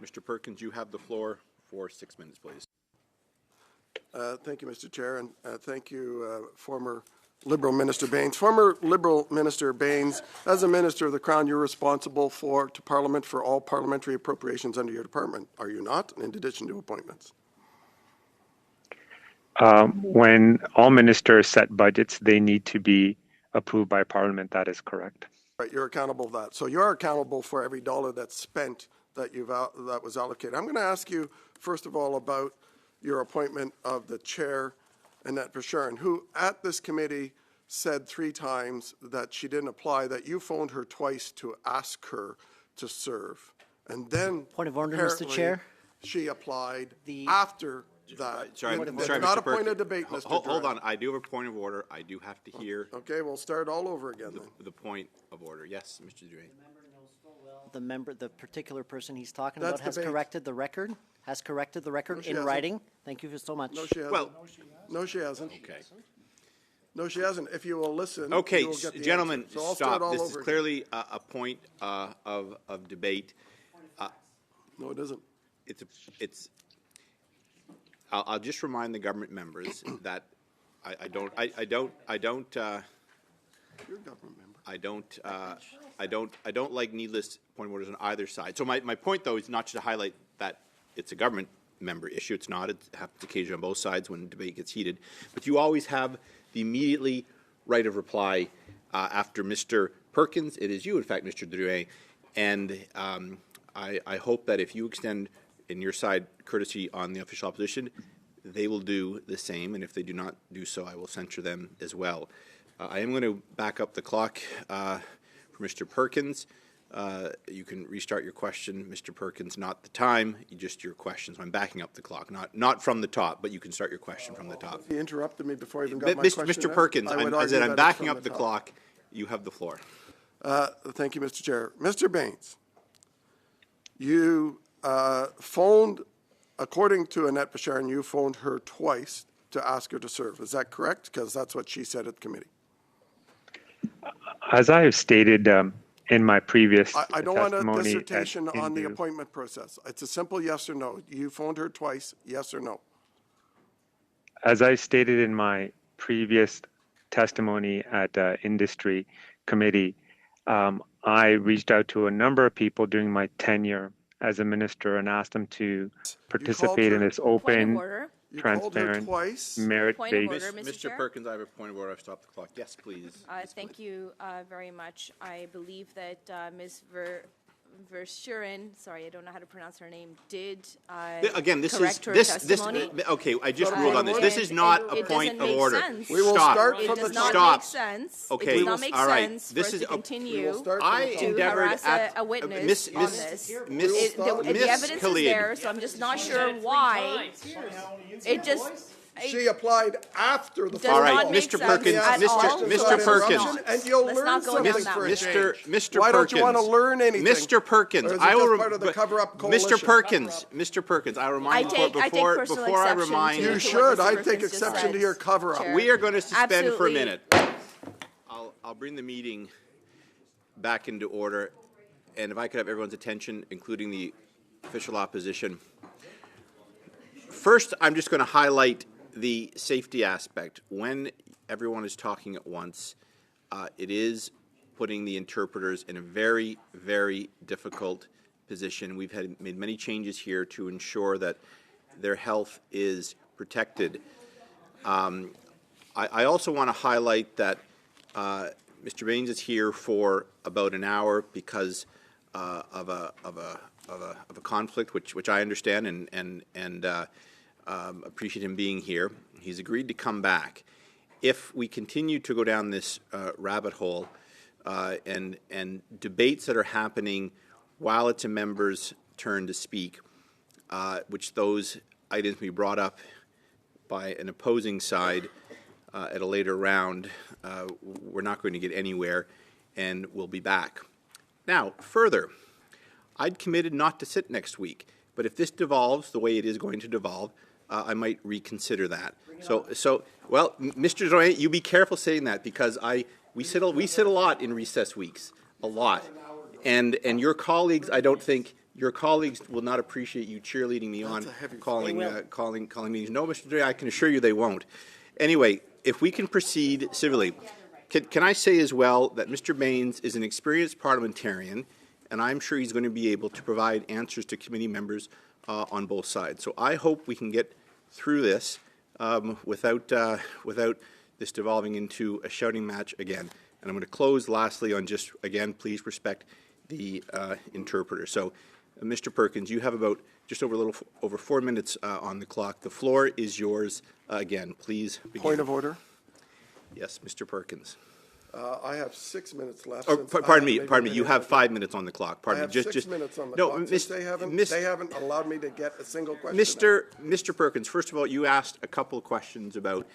Mr. Perkins, you have the floor for 6 minutes, please. Thank you, Mr. Chair, and thank you, former Liberal Minister Baines. Former Liberal Minister Baines, as a Minister of the Crown, you're responsible to Parliament for all parliamentary appropriations under your department, are you not, in addition to appointments? When all ministers set budgets, they need to be approved by Parliament. That is correct. Right, you're accountable for that. So you're accountable for every dollar that's spent that that was allocated. I'm going to ask you, first of all, about your appointment of the chair, Annette Verschuren, who at this committee said 3 times that she didn't apply, that you phoned her twice to ask her to serve. And then, point of order, Mr. Chair, she applied after that. Sorry, not a Mr. point of debate, Mr. Hold on. I do have a point of order. I do have to hear. Okay, we'll start all over again then. The point of order. Yes, Mr. Duane. the particular person he's talking about has corrected the record. In writing. Thank you so much. No, she hasn't. Well, no, she hasn't. okay. No, she hasn't. If you will listen, Okay, you will get the gentlemen, answer. So I'll stop. start all This over is clearly a point of debate. No, it isn't. I'll just remind the government members that I don't. You're a government member. I don't like needless point of orders on either side. So my point, though, is not to highlight that it's a government member issue. It's not. It happens occasionally on both sides when debate gets heated. But you always have the immediately right of reply after Mr. Perkins. It is you, in fact, Mr. Drouin. And I hope that if you extend, in your side, courtesy on the official opposition, they will do the same. And if they do not do so, I will censure them as well. I am going to back up the clock for Mr. Perkins. You can restart your question, Mr. Perkins, not the time, just your questions. I'm backing up the clock, not from the top, but you can start your question from the top. He interrupted me before I even got my question. Mr. Perkins, I'm backing up the clock. You have the floor. Thank you, Mr. Chair. Mr. Baines, you phoned, according to Annette Verschuren, you phoned her twice to ask her to serve. Is that correct? Because that's what she said at the committee. As I have stated in my previous I don't want a testimony dissertation on the appointment process. It's a simple yes or no. You phoned her twice, yes or no? As I stated in my previous testimony at industry committee, I reached out to a number of people during my tenure as a minister and asked them to participate in this open, transparent, merit-based. Mr. Perkins, I have a point of order. I've stopped the clock. Yes, please. Thank you very much. I believe that Ms. Verschuren, sorry, I don't know how to pronounce her name, did again, this correct is her this testimony. Okay, I just ruled on this. This is not a point of order. We will start from the top. It does not make sense. Okay, it does not make all right. sense for us to continue I to endeavored harass at a witness on this. Miss The evidence is there, so I'm just not sure why. It just. She applied after the Does all right, Mr. Perkins, Mr. Perkins, and you'll Let's learn not go something down that for a road. change. Mr. Why don't Perkins, you want to learn anything? Mr. Perkins, or is it just part of the cover-up coalition? Mr. Perkins, I remind you before I remind you should. I take exception to your cover-up. We are going to suspend for a minute. I'll bring the meeting back into order, and if I could have everyone's attention, including the official opposition. First, I'm just going to highlight the safety aspect. When everyone is talking at once, it is putting the interpreters in a very, very difficult position. We've made many changes here to ensure that their health is protected. I also want to highlight that Mr. Baines is here for about an hour because of a conflict, which I understand and appreciate him being here. He's agreed to come back. If we continue to go down this rabbit hole and debates that are happening while it's a member's turn to speak, which those items be brought up by an opposing side at a later round, we're not going to get anywhere, and we'll be back. Now, further, I'd committed not to sit next week, but if this devolves the way it is going to devolve, I might reconsider that. Well, Mr. Drouin, you be careful saying that because we sit a lot in recess weeks, a lot, and your colleagues, I don't think your colleagues will not appreciate you cheerleading me on a heavy calling will. calling meetings. No, Mr. Dre, I can assure you they won't. Anyway, if we can proceed civilly, can I say as well that Mr. Baines is an experienced parliamentarian, and I'm sure he's going to be able to provide answers to committee members on both sides. So I hope we can get through this without this devolving into a shouting match again. And I'm going to close lastly on just, again, please respect the interpreter. So, Mr. Perkins, you have about just over 4 minutes on the clock. The floor is yours again. Please begin. Point of order. Yes, Mr. Perkins. I have 6 minutes left. Oh, since pardon I me. haven't Pardon me. made You any have other- 5 minutes on the clock. I Pardon have me. 6 minutes on the no, clock. Since they haven't allowed me to get a single question. Mr. Perkins, first of all, you asked a couple of questions about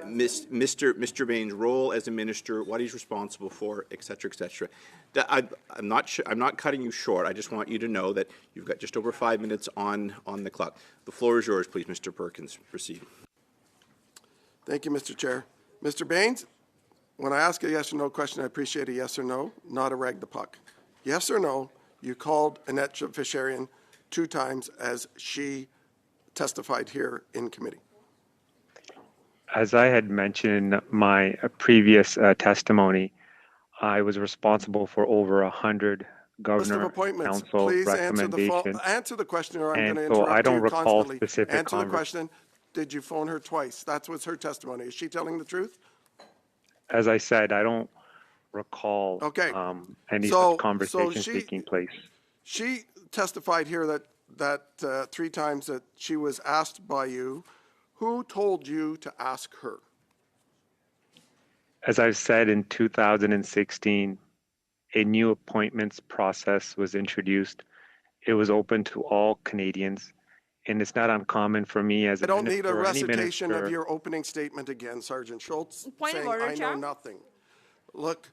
Mr. Baines' role as a minister, what he's responsible for, et cetera, et cetera. I'm not cutting you short. I just want you to know that you've got just over 5 minutes on the clock. The floor is yours, please, Mr. Perkins. Proceed. Thank you, Mr. Chair. Mr. Baines, when I ask a yes or no question, I appreciate a yes or no, not a rag the puck. Yes or no, you called Annette Fisherian 2 times as she testified here in committee. As I had mentioned in my previous testimony, I was responsible for over 100 List of governor appointments. council Please recommendations. answer the question, or I'm And going to so interrupt I don't you recall constantly. specific Answer the question. Did you phone her twice? That was her testimony. Is she telling the truth? As I said, I don't recall Okay. any So- such conversations so taking place. She testified here that 3 times that she was asked by you. Who told you to ask her? As I've said, in 2016, a new appointments process was introduced. It was open to all Canadians, and it's not uncommon for me as a I don't need a minister or any recitation of minister. your opening statement again, Sergeant Schultz, Point of saying order, I know Chair. nothing. Look,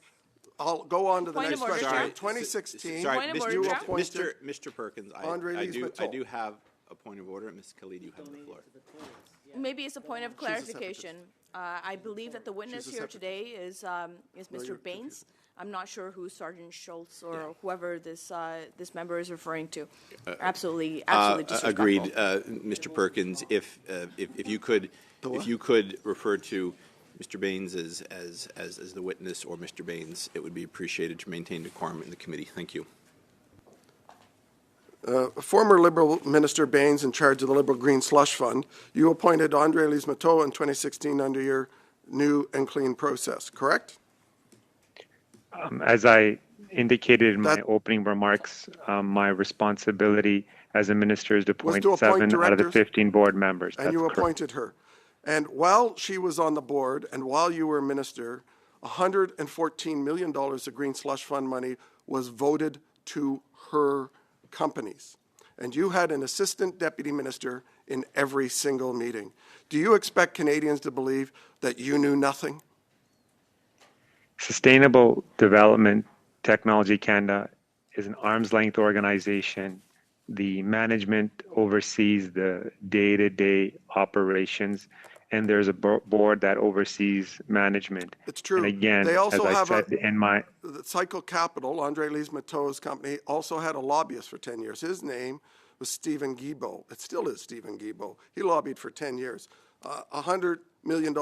I'll go on to the Point next of order, question. Chair. 2016, Sorry, Point of order, you Chair. appointed Mr. Perkins, Andre I Lees-Matteau. do have a point of order. Ms. Khalid, you have the floor. Maybe it's a point of clarification. I believe that the witness a here separate- today is you're Mr. Baines. I'm not sure who Sergeant Schultz or whoever this member is referring to. Absolutely disrespectful. Agreed, Mr. Perkins. If you could refer to Mr. Baines as the witness or Mr. Baines, it would be appreciated to maintain decorum in the committee. Thank you. Former Liberal Minister Baines, in charge of the Liberal Green Slush Fund, you appointed Andre Lees-Matteau in 2016 under your new and clean process, correct? As I indicated in my That- opening remarks, my responsibility as a minister is to appoint to appoint 7 out of the directors, 15 board members. And That's you correct. appointed her. And while she was on the board and while you were minister, $114 million of Green Slush Fund money was voted to her companies. And you had an assistant deputy minister in every single meeting. Do you expect Canadians to believe that you knew nothing? Sustainable Development Technology Canada is an arm's-length organization. The management oversees the day-to-day operations, and there's a board that oversees management. It's true. And again, They also as I have said in my the Cycle Capital, Andre Lees-Matteau's company, also had a lobbyist for 10 years. His name was Stephen Guilbeault. It still is Stephen Guilbeault. He lobbied for 10 years. $100 million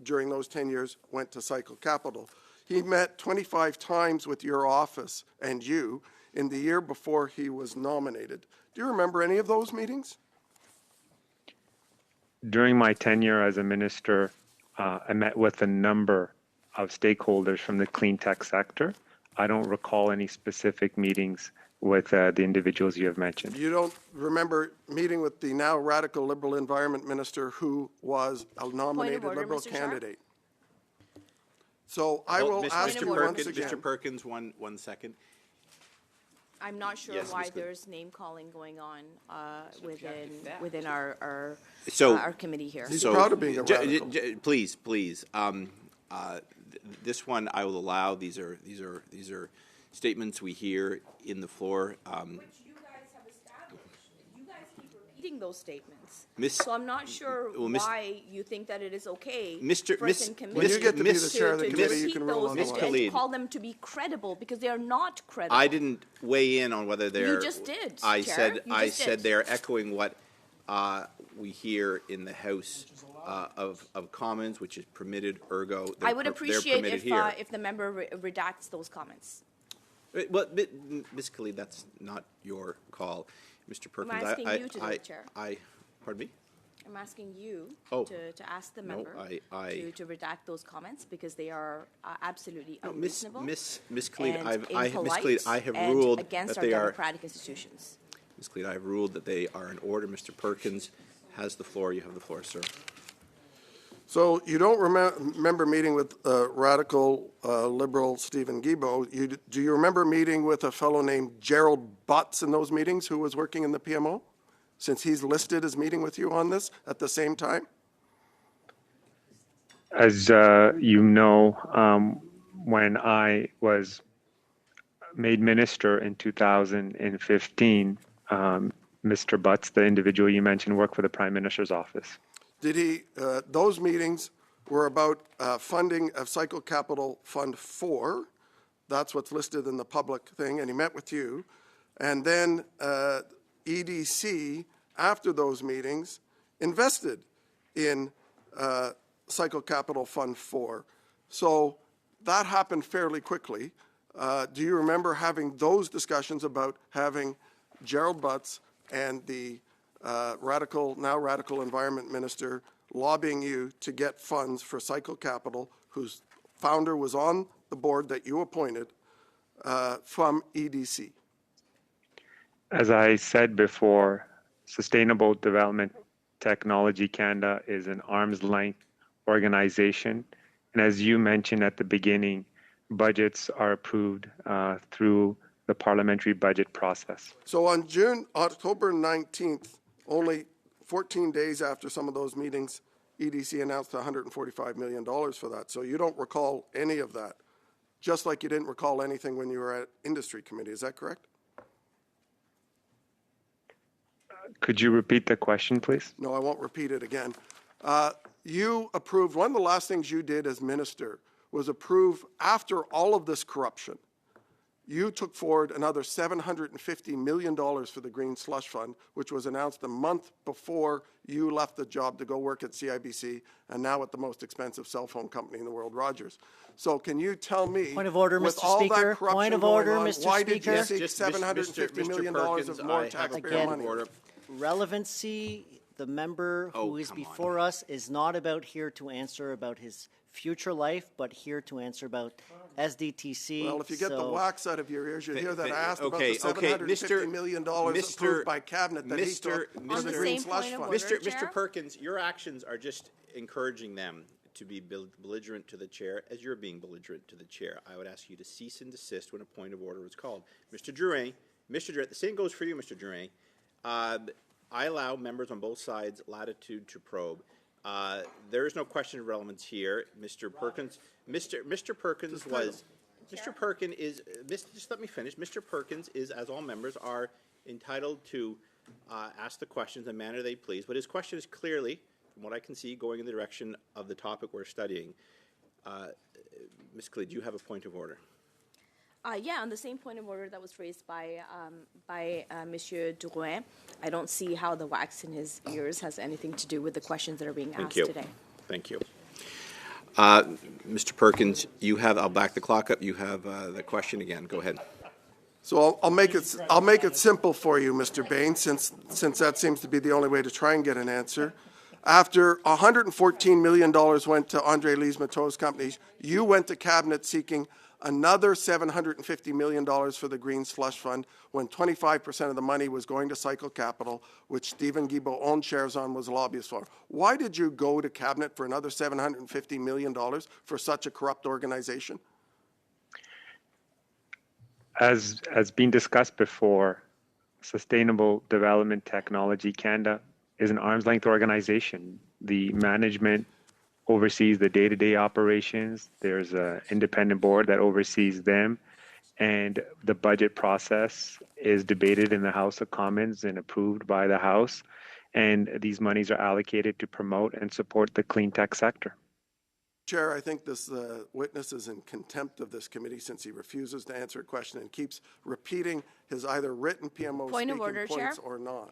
during those 10 years went to Cycle Capital. He met 25 times with your office and you in the year before he was nominated. Do you remember any of those meetings? During my tenure as a minister, I met with a number of stakeholders from the clean tech sector. I don't recall any specific meetings with the individuals you have mentioned. You don't remember meeting with the now radical Liberal Environment Minister who was a nominated order, Liberal Mr. Chair. candidate. So I will ask you once again. Mr. Perkins, one second. I'm not sure Yes, why Ms. Good. there's name calling going on within our So- committee here. He's proud of being a radical. Please. This one I will allow. These are statements we hear in the floor. Which you guys have established. You guys keep repeating making those statements. Miss- So I'm not sure Well, Miss- why you think that it is okay Mr. for Miss- us in committee When you get to be the chair of the to committee, you repeat can rule those otherwise. and Khalid. to call them to be credible, because they are not credible. I didn't weigh in on whether they're. You just did, I Chair. said, You I just said did. they're echoing what we hear in the House of Commons, which is permitted, ergo. I would they're appreciate permitted here. if the member redacts those comments. Well, Ms. Khalid, that's not your call. Mr. Perkins, asking you to do it, Chair. Pardon me? I'm asking you Oh. to ask the No, member I- to redact those comments, because they are absolutely No, Miss unreasonable Khalid, and Miss impolite Khalid, I have and ruled against that our they are. democratic institutions. Ms. Khalid, I have ruled that they are in order. Mr. Perkins has the floor. You have the floor, sir. So you don't remember meeting with radical liberal Stephen Guilbeault. Do you remember meeting with a fellow named Gerald Butts in those meetings, who was working in the PMO? Since he's listed as meeting with you on this at the same time? As you know, when I was made minister in 2015, Mr. Butts, the individual you mentioned, worked for the Prime Minister's office. Did he, those meetings were about funding of Cycle Capital Fund 4. That's what's listed in the public thing, and he met with you. And then EDC, after those meetings, invested in Cycle Capital Fund 4. So that happened fairly quickly. Do you remember having those discussions about having Gerald Butts and the now radical environment minister lobbying you to get funds for Cycle Capital, whose founder was on the board that you appointed, from EDC? As I said before, Sustainable Development Technology Canada is an arm's length organization. And as you mentioned at the beginning, budgets are approved through the parliamentary budget process. So on October 19th, only 14 days after some of those meetings, EDC announced $145 million for that. So you don't recall any of that, just like you didn't recall anything when you were at industry committee. Is that correct? Could you repeat the question, please? No, I won't repeat it again. You approved, one of the last things you did as minister was approve, after all of this corruption, you took forward another $750 million for the Green Slush Fund, which was announced a month before you left the job to go work at CIBC and now at the most expensive cell phone company in the world, Rogers. So can you tell me, Point of order, with Mr. all Speaker. that corruption Point of going order, on, Mr. why did you Speaker. seek $750 million of more taxpayer money? Relevancy, the member who is come on. before us is not about here to answer about his future life, but here to answer about SDTC. Well, if you get the So- wax out of your ears, you hear that I asked okay, about the $750 million approved by cabinet that he took for On the the Green same Slush point of Fund. order, Mr. Chair? Perkins, your actions are just encouraging them to be belligerent to the chair as you're being belligerent to the chair. I would ask you to cease and desist when a point of order is called. Mr. Drouin, the same goes for you, Mr. Drouin. I allow members on both sides latitude to probe. There is no question of relevance here. Mr. Perkins, Mr. Perkins was, Mr. Perkins is, just let me finish. Mr. Perkins is, as all members are entitled to ask the questions in the manner they please, but his question is clearly, from what I can see, going in the direction of the topic we're studying. Ms. Khalid, do you have a point of order? Yeah, on the same point of order that was raised by Monsieur Drouin, I don't see how the wax in his ears has anything to do with the questions that are being asked today. Thank you. Mr. Perkins, you have, I'll back the clock up. You have the question again. Go ahead. So I'll make it simple for you, Mr. Bain, since that seems to be the only way to try and get an answer. After $114 million went to Andre Lise-Matteau's companies, you went to cabinet seeking another $750 million for the Green Slush Fund when 25% of the money was going to Cycle Capital, which Stephen Guilbeault owned shares on, was a lobbyist for. Why did you go to cabinet for another $750 million for such a corrupt organization? As been discussed before, Sustainable Development Technology Canada is an arm's length organization. The management oversees the day-to-day operations. There's an independent board that oversees them. and the budget process is debated in the House of Commons and approved by the House, and these monies are allocated to promote and support the clean tech sector. Chair, I think this witness is in contempt of this committee since he refuses to answer a question and keeps repeating his either written PMO Point of speaking order, Chair. points or not.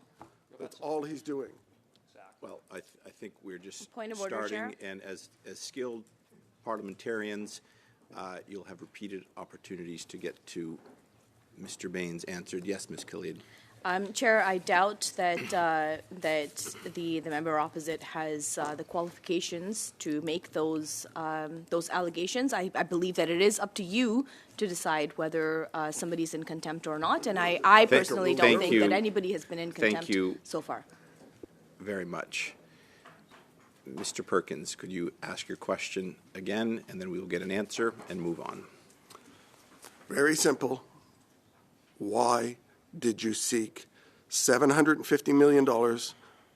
That's all he's doing. Well, I think we're just Point of order, starting, Chair. and as skilled parliamentarians, you'll have repeated opportunities to get to Mr. Baines answered. Yes, Ms. Killian. Chair, I doubt that the member opposite has the qualifications to make those allegations. I believe that it is up to you to decide whether somebody's in contempt or not, and I personally don't think that anybody has been in contempt so far. Very much. Mr. Perkins, could you ask your question again, and then we will get an answer and move on. Very simple. Why did you seek $750 million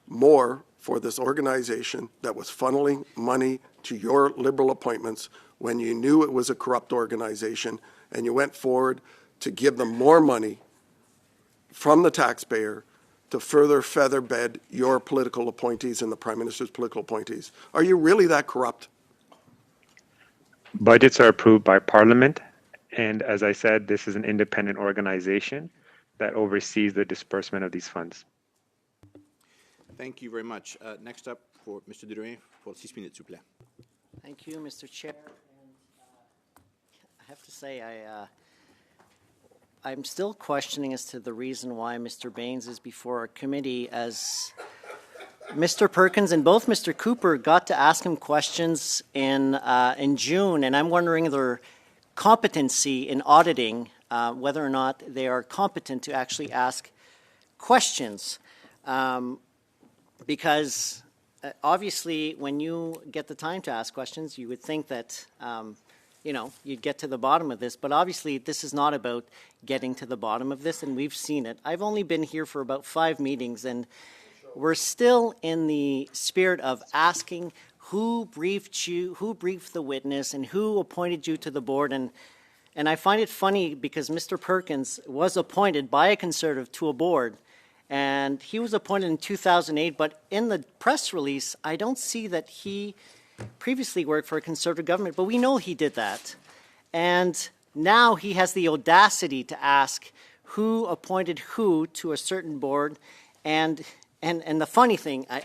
more for this organization that was funneling money to your Liberal appointments when you knew it was a corrupt organization, and you went forward to give them more money from the taxpayer to further feather bed your political appointees and the Prime Minister's political appointees? Are you really that corrupt? Budgets are approved by Parliament, and as I said, this is an independent organization that oversees the disbursement of these funds. Thank you very much. Next up for Mr. Drouin, for 6 minutes, s'il vous plaît. Thank you, Mr. Chair. And, I have to say, I'm still questioning as to the reason why Mr. Baines is before our committee, as Mr. Perkins and both Mr. Cooper got to ask him questions in June, and I'm wondering their competency in auditing, whether or not they are competent to actually ask questions. Because obviously, when you get the time to ask questions, you would think that you'd get to the bottom of this. But obviously, this is not about getting to the bottom of this, and we've seen it. I've only been here for about 5 meetings, and we're still in the spirit of asking who briefed you, who briefed the witness, and who appointed you to the board. And I find it funny because Mr. Perkins was appointed by a Conservative to a board, and he was appointed in 2008, but in the press release, I don't see that he previously worked for a Conservative government, but we know he did that. And now he has the audacity to ask who appointed who to a certain board. And the funny thing, I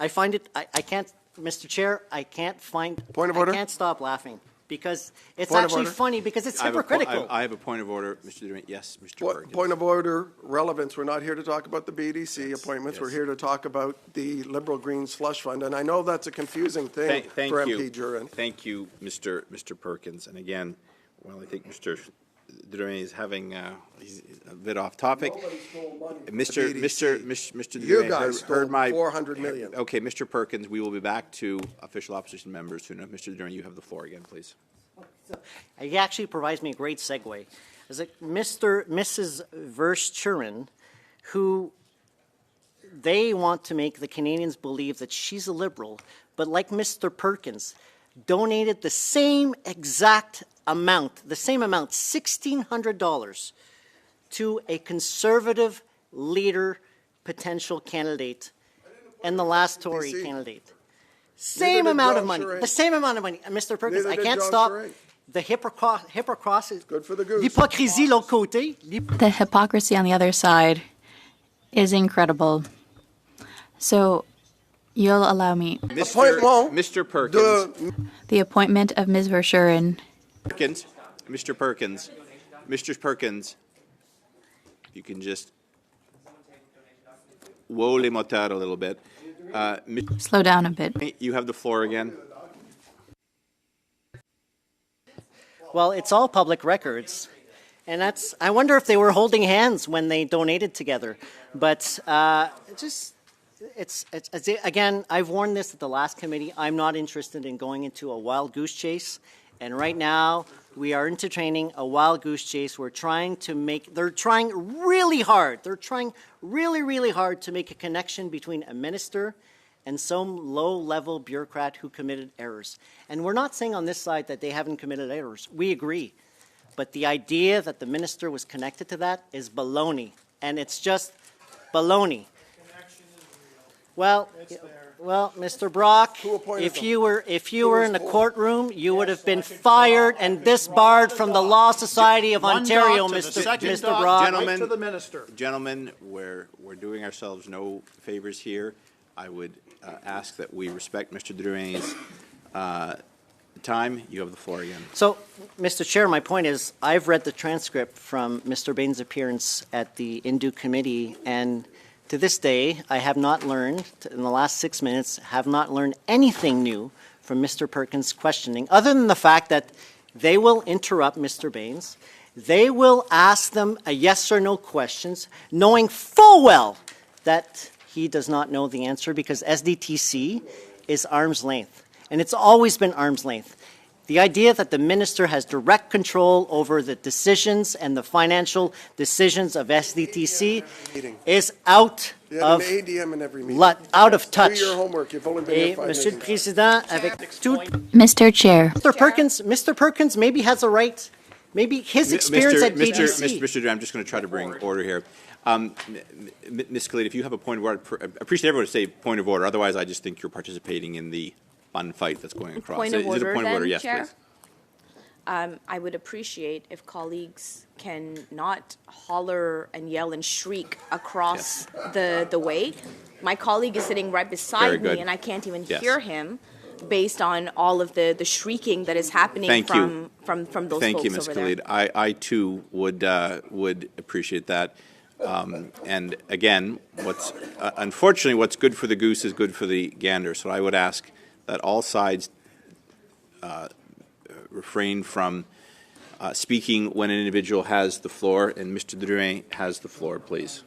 find it, I can't, Mr. Chair, I can't find, Point of order? I can't stop laughing. Because it's actually funny because it's hypocritical. I have a point of order, Mr. Drouin. Yes, Mr. Perkins. Point of order, relevance. We're not here to talk about the BDC appointments. Yes. We're here to talk about the Liberal Green Slush Fund. And I know that's a confusing thing Thank for you. MP Jurin. Thank you, Mr. Perkins. And again, well, I think Mr. Drouin is having he's a bit off topic. Mr. Drouin, You guys stole $400 million. Okay, Mr. Perkins, we will be back to official opposition members soon. Mr. Drouin, you have the floor again, please. He actually provides me a great segue. Is it Mrs. Versturen, who they want to make the Canadians believe that she's a Liberal, but like Mr. Perkins, donated the same exact amount, $1,600, to a Conservative leader potential candidate and the last Tory candidate. Same amount of money. The same amount of money. Mr. Perkins, I can't stop the hypocrisy. Good for the goose. L'hypocrisie l'autre côté. The hypocrisy on the other side is incredible. So you'll allow me. Mr. Perkins. The appointment of Ms. Verschuren. Mr. Perkins, you can just woe les motards a little bit. Slow down a bit. You have the floor again. Well, it's all public records. And I wonder if they were holding hands when they donated together. But again, I've warned this at the last committee. I'm not interested in going into a wild goose chase. And right now, we are entertaining a wild goose chase. They're trying really hard. They're trying really, really hard to make a connection between a minister and some low-level bureaucrat who committed errors. And we're not saying on this side that they haven't committed errors. We agree. but the idea that the minister was connected to that is baloney, and it's just baloney. Well, Mr. Brock, Who appointed if them? you were was in the who? courtroom, you would have been fired and disbarred from the Law Society of Ontario, Mr. Brock. Gentlemen, to the minister. Gentlemen, we're doing ourselves no favors here. I would ask that we respect Mr. Drouin's time. You have the floor again. So, Mr. Chair, my point is, I've read the transcript from Mr. Bain's appearance at the Indu Committee, and to this day, I have not learned, in the last 6 minutes, have not learned anything new from Mr. Perkins' questioning, other than the fact that they will interrupt Mr. Baines. They will ask them a yes or no questions, knowing full well that he does not know the answer, because SDTC is arm's length, and it's always been arm's length. The idea that the minister has direct control over the decisions and the financial decisions of SDTC is out You had of an ADM in every meeting. out of touch. Do your homework. You've only been Et, here 5 Monsieur le meetings. Président, avec tout, Mr. Chair, Mr. Perkins maybe has a right, maybe his experience at BDC. Mr. Drouin, I'm just going to try to bring order here. Ms. Khalid, if you have a point of order, I appreciate everyone to say point of order. Otherwise, I just think you're participating in the fun fight that's going across. Point of Is it order, a point of order? then, Yes, Chair? please. I would appreciate if colleagues can not holler and yell and shriek across the way. My colleague is sitting right Very beside good. me, and I can't even Yes. hear him based on all of the shrieking that is happening Thank you. from those Thank folks you, Ms. over there. Khalid. I too would appreciate that. And again, unfortunately, what's good for the goose is good for the gander. So I would ask that all sides refrain from speaking when an individual has the floor. And Mr. Drouin has the floor, please.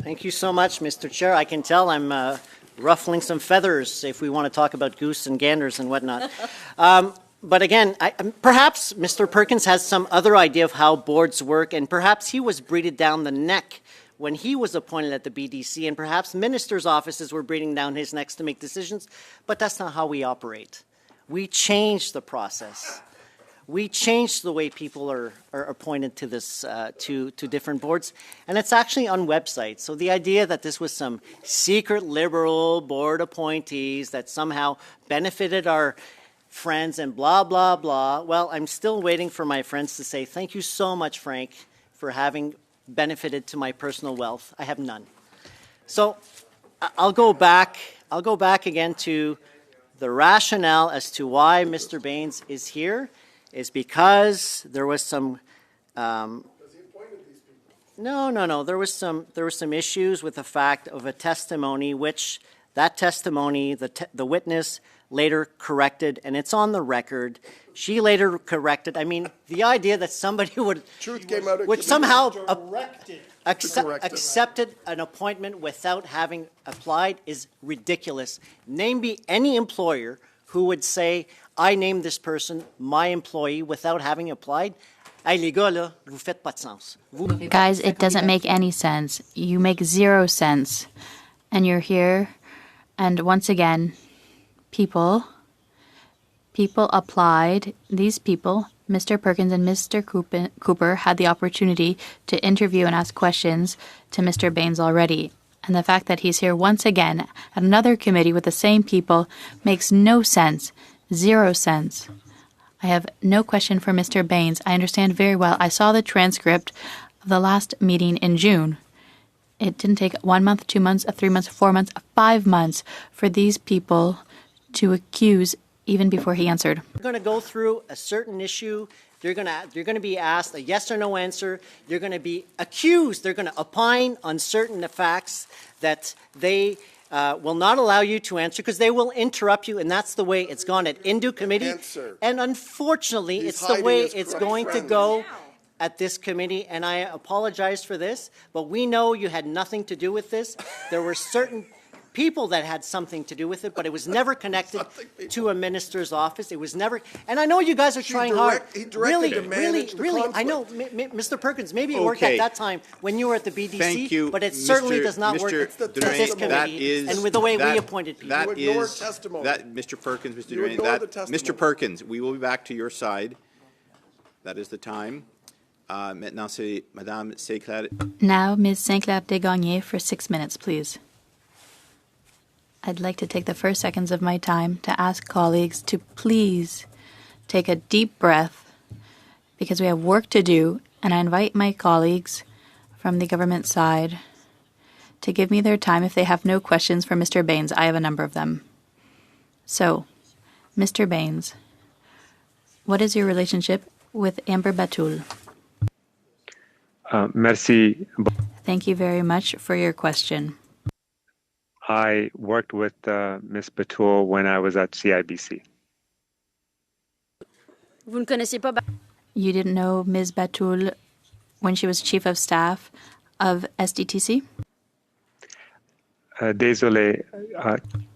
Thank you so much, Mr. Chair. I can tell I'm ruffling some feathers if we want to talk about goose and ganders and whatnot. But again, perhaps Mr. Perkins has some other idea of how boards work, and perhaps he was breathed down the neck when he was appointed at the BDC, and perhaps ministers' offices were breathing down his necks to make decisions, but that's not how we operate. We change the process. We change the way people are appointed to this to different boards, and it's actually on websites. So the idea that this was some secret liberal board appointees that somehow benefited our friends and blah, blah, blah. Well, I'm still waiting for my friends to say, thank you so much, Frank, for having benefited to my personal wealth. I have none. So I'll go back again to the rationale as to why Mr. Baines is here is because there was some No. There was some issues with the fact of a testimony, which that testimony, the witness later corrected, and it's on the record. She later corrected. I mean, the idea that somebody would Truth came out. would somehow Corrected accepted an appointment without having applied is ridiculous. Name me any employer who would say, I named this person my employee without having applied. Hey, les gars, là, vous faites pas de sens. guys, it doesn't make any sense. You make 0 sense. And you're here, and once again, people applied. These people, Mr. Perkins and Mr. Cooper, had the opportunity to interview and ask questions to Mr. Baines already. And the fact that he's here once again at another committee with the same people makes no sense. 0 sense. I have no question for Mr. Baines. I understand very well. I saw the transcript of the last meeting in June. It didn't take 1 month, 2 months, 3 months, 4 months, 5 months for these people to accuse even before he answered. You're going to go through a certain issue. You're going to be asked a yes or no answer. You're going to be accused. They're going to opine on certain facts that they will not allow you to answer because they will interrupt you, and that's the way it's gone at Indu Committee. Answer. And unfortunately, He's it's the way hiding his it's corrupt going to friends. go at this committee, and I apologize for this, but we know you had nothing to do with this. There were certain people that had something to do with it, but it was never connected to a minister's office. It was never, and I know you guys are trying hard. He directed to Really, manage the really, I know, Mr. Perkins, maybe it worked at Okay. that time when you were at the BDC, Thank you, but it certainly Mr. does not work Mr. at this Drouin, that committee is- and with the way that- we appointed people. That You ignore is testimony. that, Mr. Perkins, Mr. You Drouin, ignore the that testimony. Mr. Perkins, we will be back to your side. That is the time. Maintenant, c'est Madame Sinclair. Now, Ms. Sinclair Desgagnés for 6 minutes, please. I'd like to take the first seconds of my time to ask colleagues to please take a deep breath because we have work to do, and I invite my colleagues from the government side to give me their time if they have no questions for Mr. Baines. I have a number of them. So, Mr. Baines, what is your relationship with Amber Batul? Merci. Thank you very much for your question. I worked with Ms. Batul when I was at CIBC. Vous ne connaissez pas You didn't know Ms. Batul when she was chief of staff of SDTC? Désolé.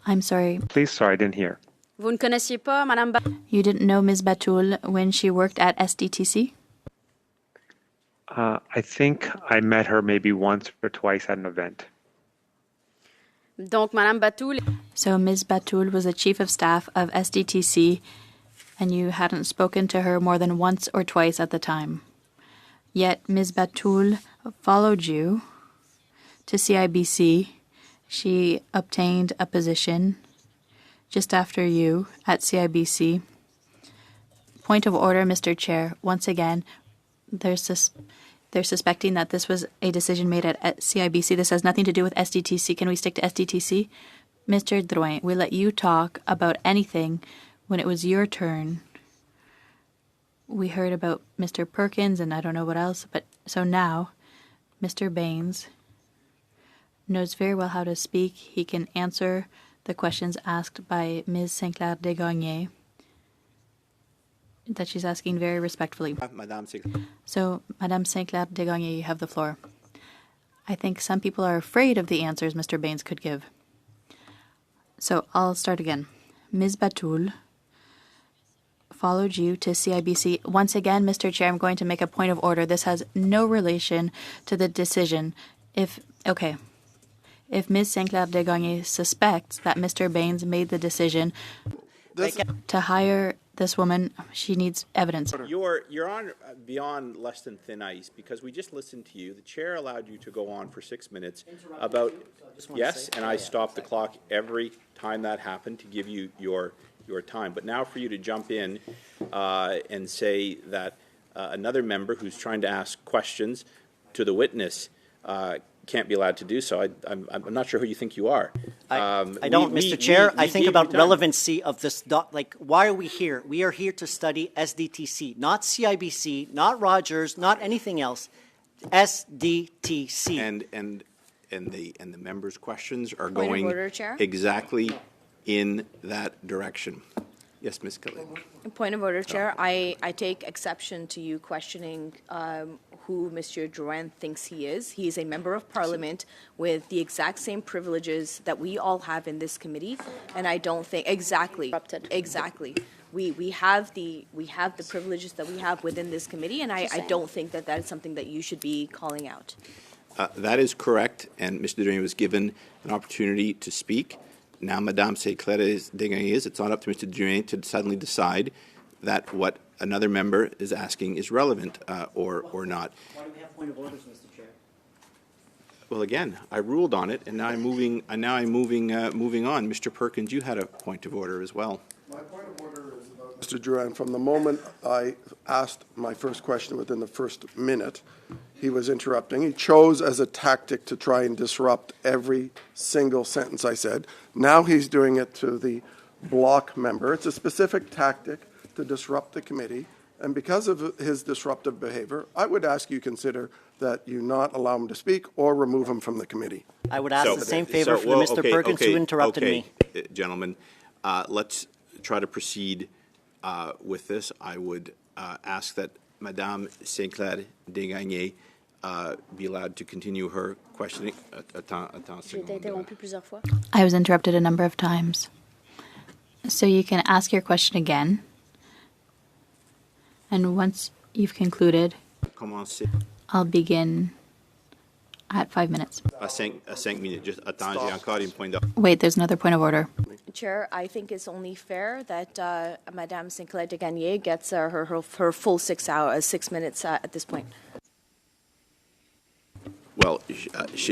I'm sorry. Please, sorry, I didn't hear. Vous ne connaissiez pas Madame You didn't know Ms. Batul when she worked at SDTC? I think I met her maybe once or twice at an event. Donc Madame Batul So Ms. Batul was the chief of staff of SDTC, and you hadn't spoken to her more than once or twice at the time. Yet Ms. Batul followed you to CIBC. She obtained a position just after you at CIBC. Point of order, Mr. Chair. Once again, they're suspecting that this was a decision made at CIBC. This has nothing to do with SDTC. Can we stick to SDTC? Mr. Drouin, we let you talk about anything when it was your turn. We heard about Mr. Perkins and I don't know what else, but so now Mr. Baines knows very well how to speak. He can answer the questions asked by Ms. Sinclair Desgagnés that she's asking very respectfully. Madame Sinclair. So, Madame Sinclair Desgagnés, you have the floor. I think some people are afraid of the answers Mr. Baines could give. So, I'll start again. Ms. Batul followed you to CIBC. Once again, Mr. Chair, I'm going to make a point of order. This has no relation to the decision. If Ms. Sinclair Desgagnés suspects that Mr. Baines made the decision to hire this woman, she needs evidence. You're on beyond less than thin ice because we just listened to you. The chair allowed you to go on for 6 minutes about yes, and I stopped the clock every time that happened to give you your time. But now for you to jump in and say that another member who's trying to ask questions to the witness can't be allowed to do so. I'm not sure who you think you are. I don't, Mr. Chair. I think about relevancy of this. Why are we here? We are here to study SDTC, not CIBC, not Rogers, not anything else. SDTC. And the members' questions are Point of going order, Chair. exactly in that direction. Yes, Ms. Kelly. Point of order, Chair. I take exception to you questioning who Mr. Drouin thinks he is. He is a member of Parliament with the exact same privileges that we all have in this committee, and I don't think exactly. We have the privileges that we have within this committee, and I don't think that is something that you should be calling out. That is correct, and Mr. Drouin was given an opportunity to speak. Now, Madame Sinclair Desgagnés, it's not up to Mr. Drouin to suddenly decide that what another member is asking is relevant or not. Why do we have point of orders, Mr. Chair? Well, again, I ruled on it, and now I'm moving on. Mr. Perkins, you had a point of order as well. My point of order is about Mr. Drouin. From the moment I asked my first question within the first minute, he was interrupting. He chose as a tactic to try and disrupt every single sentence I said. Now he's doing it to the block member. It's a specific tactic to disrupt the committee. And because of his disruptive behavior, I would ask you consider that you not allow him to speak or remove him from the committee. I would ask the same favor for Mr. Perkins who interrupted me. Gentlemen, let's try to proceed with this. I would ask that Madame Sinclair Desgagnés be allowed to continue her questioning. I was interrupted a number of times. So you can ask your question again. And once you've concluded, I'll begin at 5 minutes. À 5 minutes. Juste, attends, j'ai encore une point d'ordre. Wait, there's another point of order. Chair, I think it's only fair that Madame Sinclair de Gagné gets her full 6 minutes at this point. Well,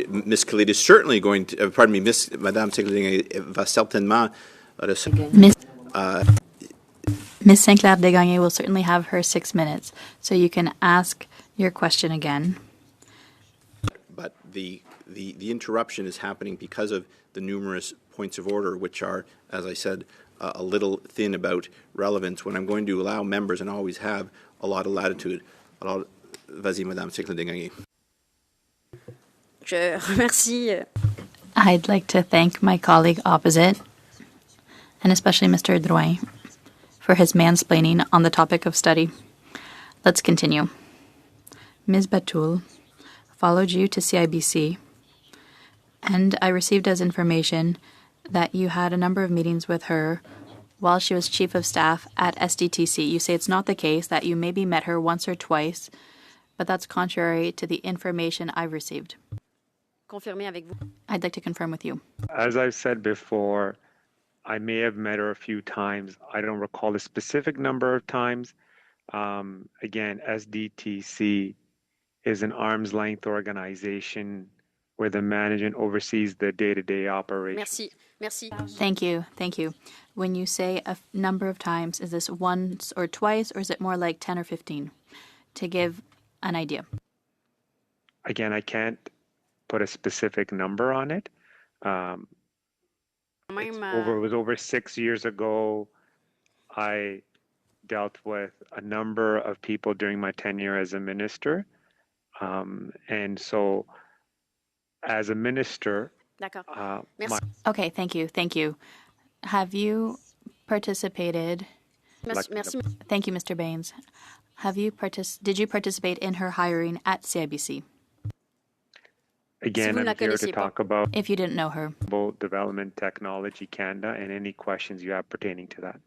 Ms. Khalid is certainly going to, pardon me, Madame Sinclair va certainement Ms. Sinclair Desgagne will certainly have her 6 minutes, so you can ask your question again. But the interruption is happening because of the numerous points of order, which are, as I said, a little thin about relevance, when I'm going to allow members, and always have, a lot of latitude. Vas-y, Madame Sinclair Desgagne. Je remercie. I'd like to thank my colleague opposite, and especially Mr. Drouin, for his mansplaining on the topic of study. Let's continue. Ms. Batul followed you to CIBC, and I received as information that you had a number of meetings with her while she was Chief of Staff at SDTC. You say it's not the case, that you maybe met her once or twice, but that's contrary to the information I've received. Confirmer avec vous. I'd like to confirm with you. As I've said before, I may have met her a few times. I don't recall the specific number of times. Again, SDTC is an arm's length organization where the management oversees the day-to-day operation. Merci. Merci. Thank you. Thank you. When you say a number of times, is this once or twice, or is it more like 10 or 15? To give an idea. Again, I can't put a specific number on it. It was over 6 years ago. I dealt with a number of people during my tenure as a minister. And so as a minister, D'accord. Merci. Okay, thank you. Thank you. Have you participated? Merci. Thank you, Mr. Baines. Did you participate in her hiring at CIBC? again, vous ne la I'm here to connaissez pas. talk about If you didn't know her. Development Technology Canada and any questions you have pertaining to that.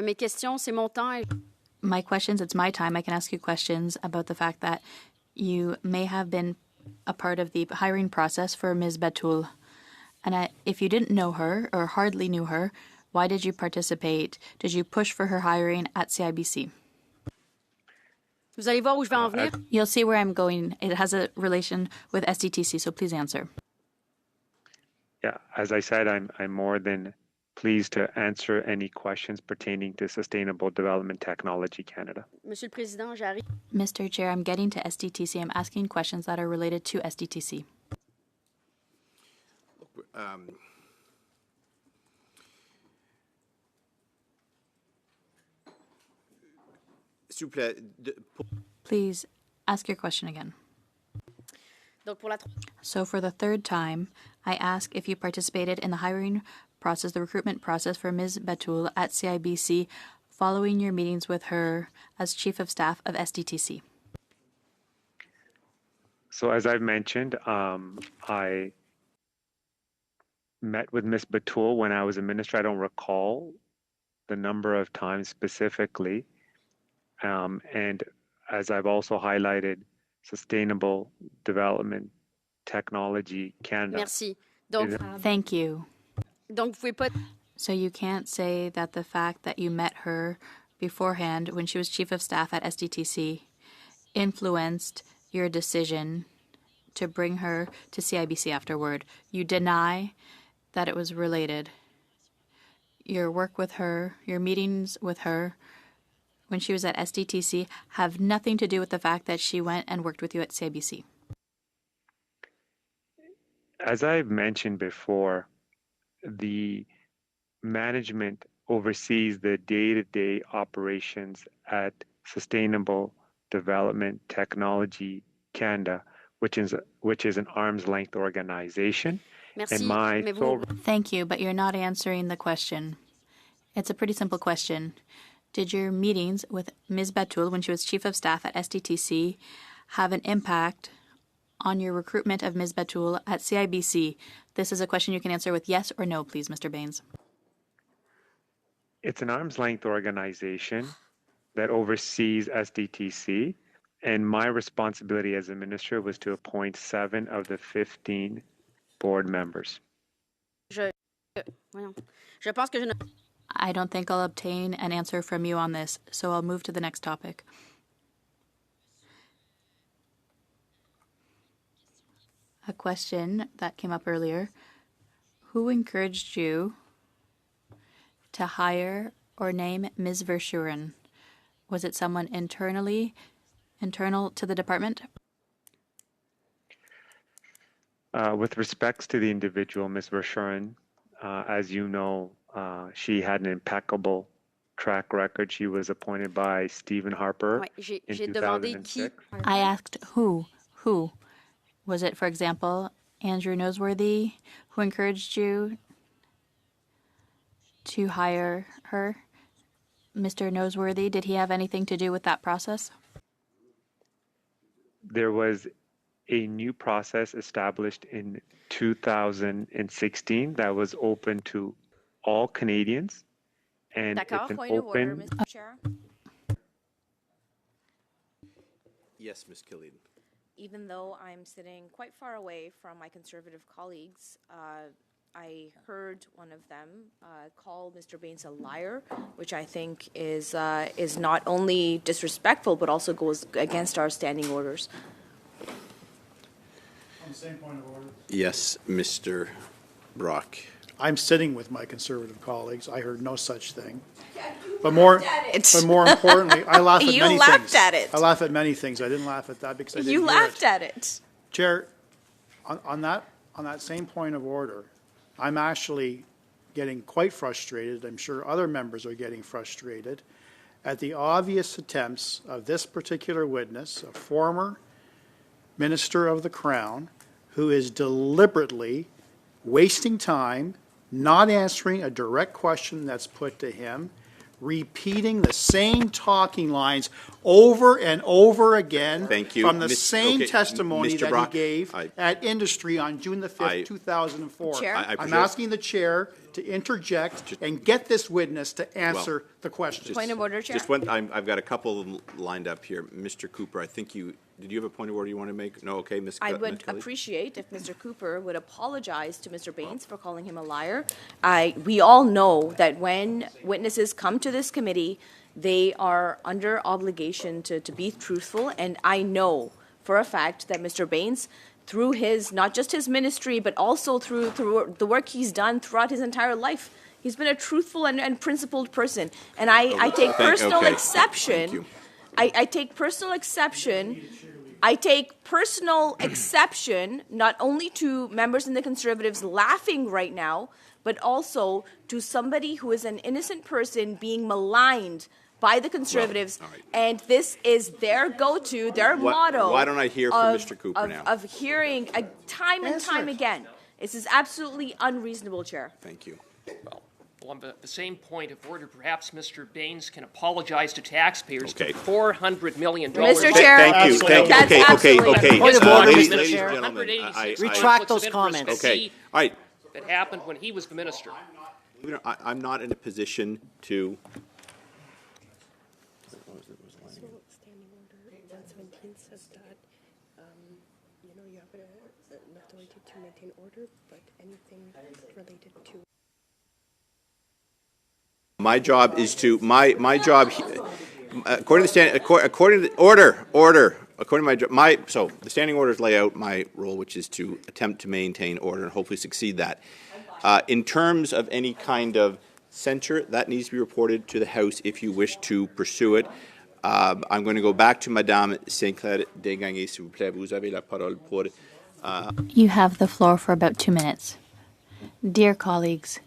Mes questions, c'est mon temps. My questions, it's my time. I can ask you questions about the fact that you may have been a part of the hiring process for Ms. Batul. And if you didn't know her or hardly knew her, why did you participate? Did you push for her hiring at CIBC? Vous allez voir où je vais en venir. You'll see where I'm going. It has a relation with SDTC, so please answer. Yeah, as I said, I'm more than pleased to answer any questions pertaining to Sustainable Development Technology Canada. Monsieur le Président, j'arrive. Mr. Chair, I'm getting to SDTC. I'm asking questions that are related to SDTC. S'il vous plaît, Please ask your question again. Donc pour la So for the third time, I ask if you participated in the hiring process, the recruitment process for Ms. Batul at CIBC following your meetings with her as Chief of Staff of SDTC. So as I've mentioned, I met with Ms. Batul when I was a minister. I don't recall the number of times specifically. And as I've also highlighted, Sustainable Development Technology Canada. Merci. Donc, Thank you. donc vous pouvez pas. So you can't say that the fact that you met her beforehand when she was Chief of Staff at SDTC influenced your decision to bring her to CIBC afterward. You deny that it was related. Your work with her, your meetings with her when she was at SDTC have nothing to do with the fact that she went and worked with you at CIBC. As I've mentioned before, the management oversees the day-to-day operations at Sustainable Development Technology Canada, which is an arm's length organization. Merci. And my Mais sole vous, Thank you, but you're not answering the question. It's a pretty simple question. Did your meetings with Ms. Batul when she was Chief of Staff at SDTC have an impact on your recruitment of Ms. Batul at CIBC? This is a question you can answer with yes or no, please, Mr. Baines. It's an arm's length organization that oversees SDTC, And my responsibility as administrator was to appoint 7 of the 15 board members. Je pense que je ne... I don't think I'll obtain an answer from you on this, so I'll move to the next topic. A question that came up earlier. Who encouraged you to hire or name Ms. Verschuren? Was it someone internal to the department? With respects to the individual, Ms. Verschuren, as you know, she had an impeccable track record. She was appointed by Stephen Harper Ouais, in j'ai demandé qui. 2006. I asked who. Who? Was it, for example, Andrew Noseworthy who encouraged you to hire her? Mr. Noseworthy, did he have anything to do with that process? There was a new process established in 2016 that was open to all Canadians. And D'accord, it's an point of order, open Mr. Chair. Yes, Ms. Killian. Even though I'm sitting quite far away from my Conservative colleagues, I heard one of them call Mr. Baines a liar, which I think is not only disrespectful but also goes against our standing orders. On the same point of order. Yes, Mr. Brock. I'm sitting with my Conservative colleagues. I heard no such thing. But more importantly, I laugh at You many laughed things. at it. I laugh at many things. I didn't laugh at that because I didn't You hear laughed it. at it. Chair, on that same point of order, I'm actually getting quite frustrated. I'm sure other members are getting frustrated at the obvious attempts of this particular witness, a former Minister of the Crown, who is deliberately wasting time, not answering a direct question that's put to him, repeating the same talking lines over and over again. Thank you. From the Miss- same okay, testimony Mr. that Brock, he gave at Industry on June the 5th, 2004. Chair? I I'm presume- asking the chair to interject and get this witness to answer the question. Point of order, Chair. Just one, I've got a couple of them lined up here. Mr. Cooper, I think did you have a point of order you want to make? No, okay, Ms. I Ms. would Kelly? appreciate if Mr. Cooper would apologize to Mr. Baines for calling him a liar. We all know that when witnesses come to this committee, they are under obligation to be truthful, and I know for a fact that Mr. Baines, through his, not just his ministry, but also through the work he's done throughout his entire life, he's been a truthful and principled person. And I take personal okay. exception. Thank you. I take personal exception. I take personal exception not only to members in the Conservatives laughing right now, but also to somebody who is an innocent person being maligned by the Conservatives, all right. and this is their go-to, their motto. Why don't I hear from Mr. Cooper now? Of hearing time and Answer time it. again. This is absolutely unreasonable, Chair. Thank you. Well, on the same point of order, perhaps Mr. Baines can apologize to taxpayers Okay. for $400 million. Mr. Chair. Thank you, thank you. That's Okay, absolutely okay. Point of order, Ladies Mr. and Chair. gentlemen, Retract those comments. Okay, all right. That happened when he was the minister. I'm not in a position to, Standing order 117 says that, you have an authority to maintain order, but anything related to. my job is to, my job, according to order, according to my job, so the standing orders lay out my role, which is to attempt to maintain order and hopefully succeed that. In terms of any kind of censure, that needs to be reported to the House if you wish to pursue it. I'm going to go back to Madame Sinclair Desgagnés, s'il vous plaît. Vous avez la parole pour... You have the floor for about 2 minutes. Dear colleagues,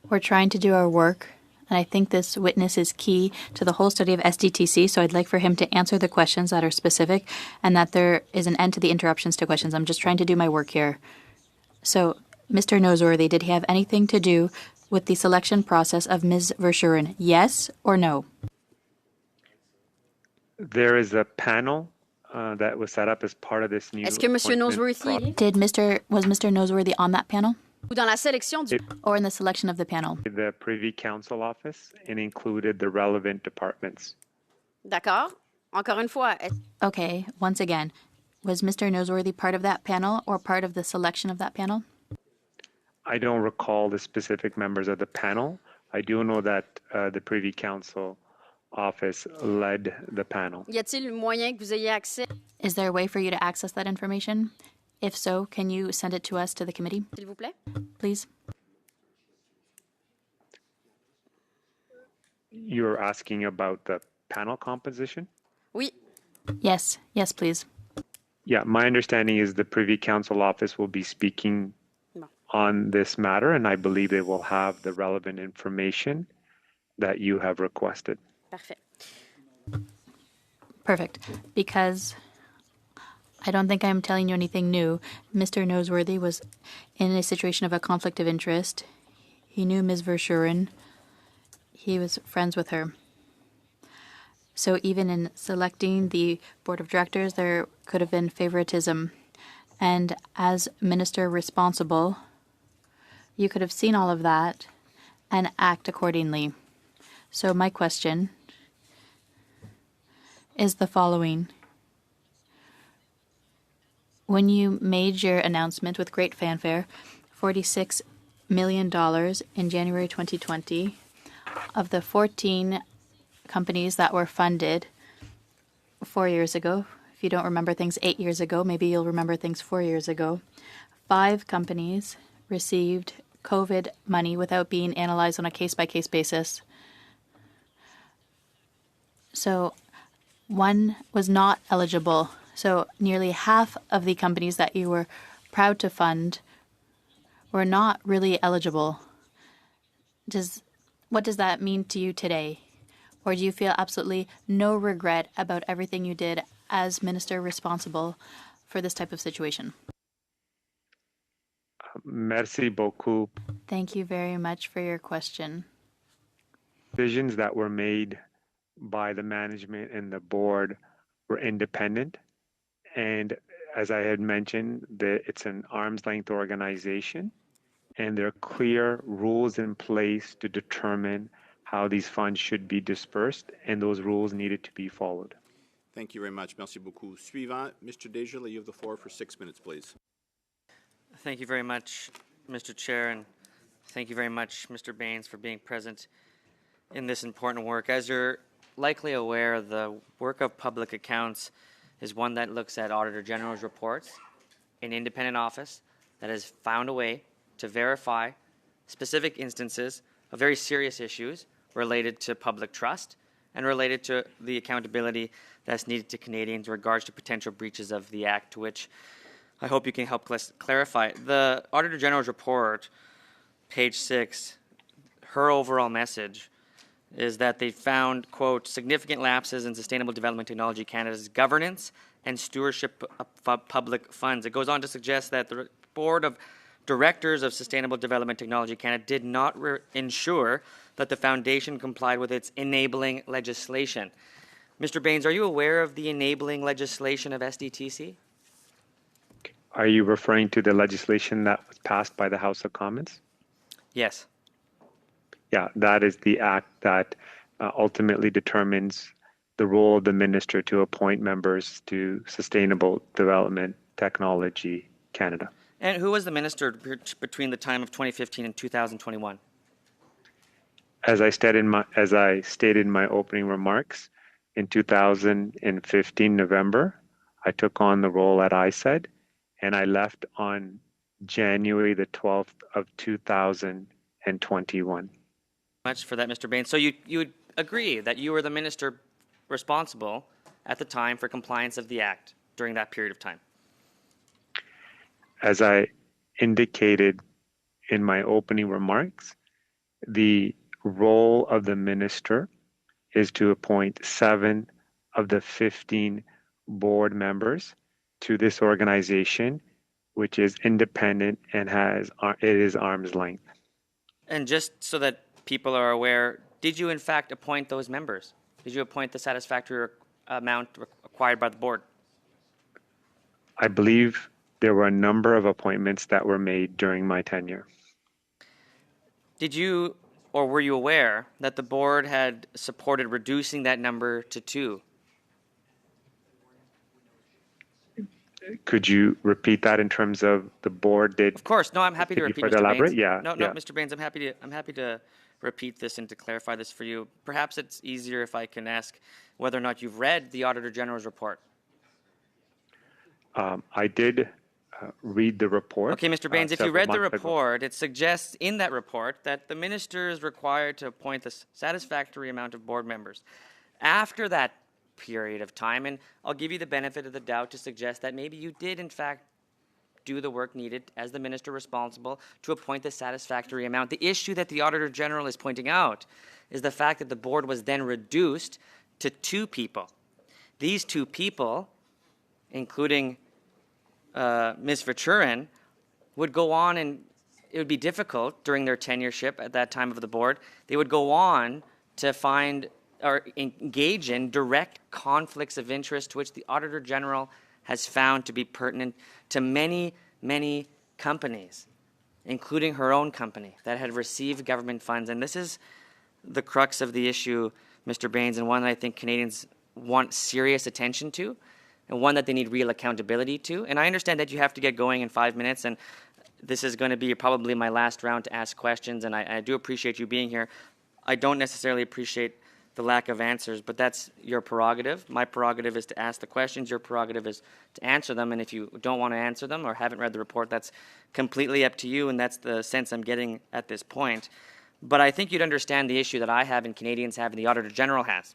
we're trying to do our work, and I think this witness is key to the whole study of SDTC, so I'd like for him to answer the questions that are specific and that there is an end to the interruptions to questions. I'm just trying to do my work here. So, Mr. Noseworthy, did he have anything to do with the selection process of Ms. Verschuren? Yes or no? There is a panel that was set up as part of this new Est-ce que Monsieur appointment Noseworthy Was Mr. Noseworthy on that panel ou dans la sélection du or in the selection of the panel? the Privy Council office and included the relevant departments. D'accord. Encore une fois, Okay, once again, was Mr. Noseworthy part of that panel or part of the selection of that panel? I don't recall the specific members of the panel. I do know that the Privy Council office led the panel. y a-t-il moyen que vous ayez accès, Is there a way for you to access that information? If so, can you send it to us, to the committee, s'il vous plaît? please? You're asking about the panel composition? Oui. Yes, yes, please. Yeah, my understanding is the Privy Council office will be speaking Bon. on this matter, and I believe they will have the relevant information that you have requested. Parfait. Perfect. Because I don't think I'm telling you anything new. Mr. Noseworthy was in a situation of a conflict of interest. He knew Ms. Verschuren. He was friends with her. So even in selecting the board of directors, there could have been favoritism. And as minister responsible, you could have seen all of that and act accordingly. So my question is the following. When you made your announcement with great fanfare, $46 million in January 2020, of the 14 companies that were funded 4 years ago, if you don't remember things 8 years ago, maybe you'll remember things 4 years ago, 5 companies received COVID money without being analyzed on a case-by-case basis. So one was not eligible. So nearly half of the companies that you were proud to fund were not really eligible. What does that mean to you today? Or do you feel absolutely no regret about everything you did as minister responsible for this type of situation? Merci beaucoup. Thank you very much for your question. Decisions that were made by the management and the board were independent. And as I had mentioned, it's an arm's length organization, and there are clear rules in place to determine how these funds should be dispersed, and those rules needed to be followed. Thank you very much. Merci beaucoup. Suivant, Mr. Desjardins, you have the floor for 6 minutes, please. Thank you very much, Mr. Chair, and thank you very much, Mr. Baines, for being present in this important work. As you're likely aware, the work of public accounts is one that looks at Auditor General's reports, an independent office that has found a way to verify specific instances of very serious issues related to public trust and related to the accountability that's needed to Canadians in regards to potential breaches of the Act, which I hope you can help clarify. The Auditor General's report, page 6, her overall message is that they found, quote, significant lapses in Sustainable Development Technology Canada's governance and stewardship of public funds. It goes on to suggest that the Board of Directors of Sustainable Development Technology Canada did not ensure that the foundation complied with its enabling legislation. Mr. Baines, are you aware of the enabling legislation of SDTC? Are you referring to the legislation that was passed by the House of Commons? Yes. Yeah, that is the act that ultimately determines the role of the minister to appoint members to Sustainable Development Technology Canada. And who was the minister between the time of 2015 and 2021? As I stated in my opening remarks, in 2015 November, I took on the role at ISED, and I left on January the 12th of 2021. Much for that, Mr. Baines. So you would agree that you were the minister responsible at the time for compliance of the Act during that period of time? As I indicated in my opening remarks, the role of the minister is to appoint 7 of the 15 board members to this organization, which is independent and it is arm's length. And just so that people are aware, did you in fact appoint those members? Did you appoint the satisfactory amount required by the board? I believe there were a number of appointments that were made during my tenure. Did you or were you aware that the board had supported reducing that number to 2? Could you repeat that in terms of the board did? Of course. No, I'm happy to Could you repeat, further Mr. elaborate? Baines. Yeah. No, yeah. Mr. Baines, I'm happy to repeat this and to clarify this for you. Perhaps it's easier if I can ask whether or not you've read the Auditor General's report. I did read the report. Okay, Mr. Baines, if you several read the months ago. report, it suggests in that report that the minister is required to appoint a satisfactory amount of board members. After that period of time, and I'll give you the benefit of the doubt to suggest that maybe you did, in fact, do the work needed as the minister responsible to appoint the satisfactory amount. The issue that the Auditor General is pointing out is the fact that the board was then reduced to 2 people. These 2 people, including Ms. Verchuren, would go on, and it would be difficult during their tenureship at that time of the board. They would go on to find or engage in direct conflicts of interest to which the Auditor General has found to be pertinent to many, many companies, including her own company that had received government funds. And this is the crux of the issue, Mr. Baines, and one that I think Canadians want serious attention to, and one that they need real accountability to. And I understand that you have to get going in 5 minutes, and this is going to be probably my last round to ask questions, and I do appreciate you being here. I don't necessarily appreciate the lack of answers, but that's your prerogative. My prerogative is to ask the questions. Your prerogative is to answer them, and if you don't want to answer them or haven't read the report, that's completely up to you, and that's the sense I'm getting at this point. But I think you'd understand the issue that I have and Canadians have and the Auditor General has.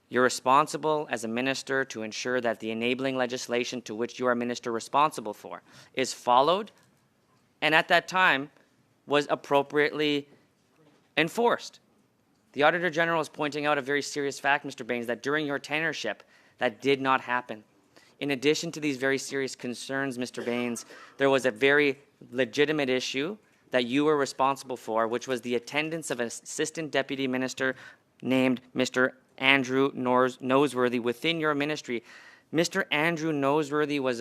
You're responsible as a minister to ensure that the enabling legislation to which you are minister responsible for is followed, and at that time was appropriately enforced. The Auditor General is pointing out a very serious fact, Mr. Baines, that during your tenureship, that did not happen. In addition to these very serious concerns, Mr. Baines, there was a very legitimate issue that you were responsible for, which was the attendance of an Assistant Deputy Minister named Mr. Andrew Noseworthy within your ministry. Mr. Andrew Noseworthy was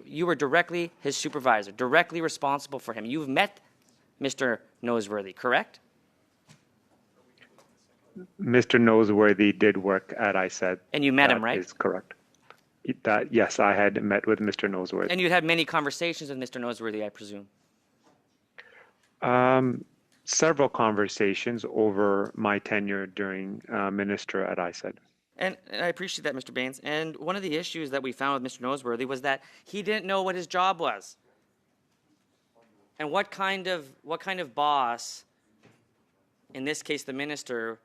you were directly his supervisor, directly responsible for him. You've met Mr. Noseworthy, correct? Mr. Noseworthy did work at ISED. And you met him, right? That is correct. Yes, I had met with Mr. Noseworthy. And you had many conversations with Mr. Noseworthy, I presume. Several conversations over my tenure during minister at ISED. And I appreciate that, Mr. Baines. And one of the issues that we found with Mr. Noseworthy was that he didn't know what his job was. And what kind of boss, in this case the minister,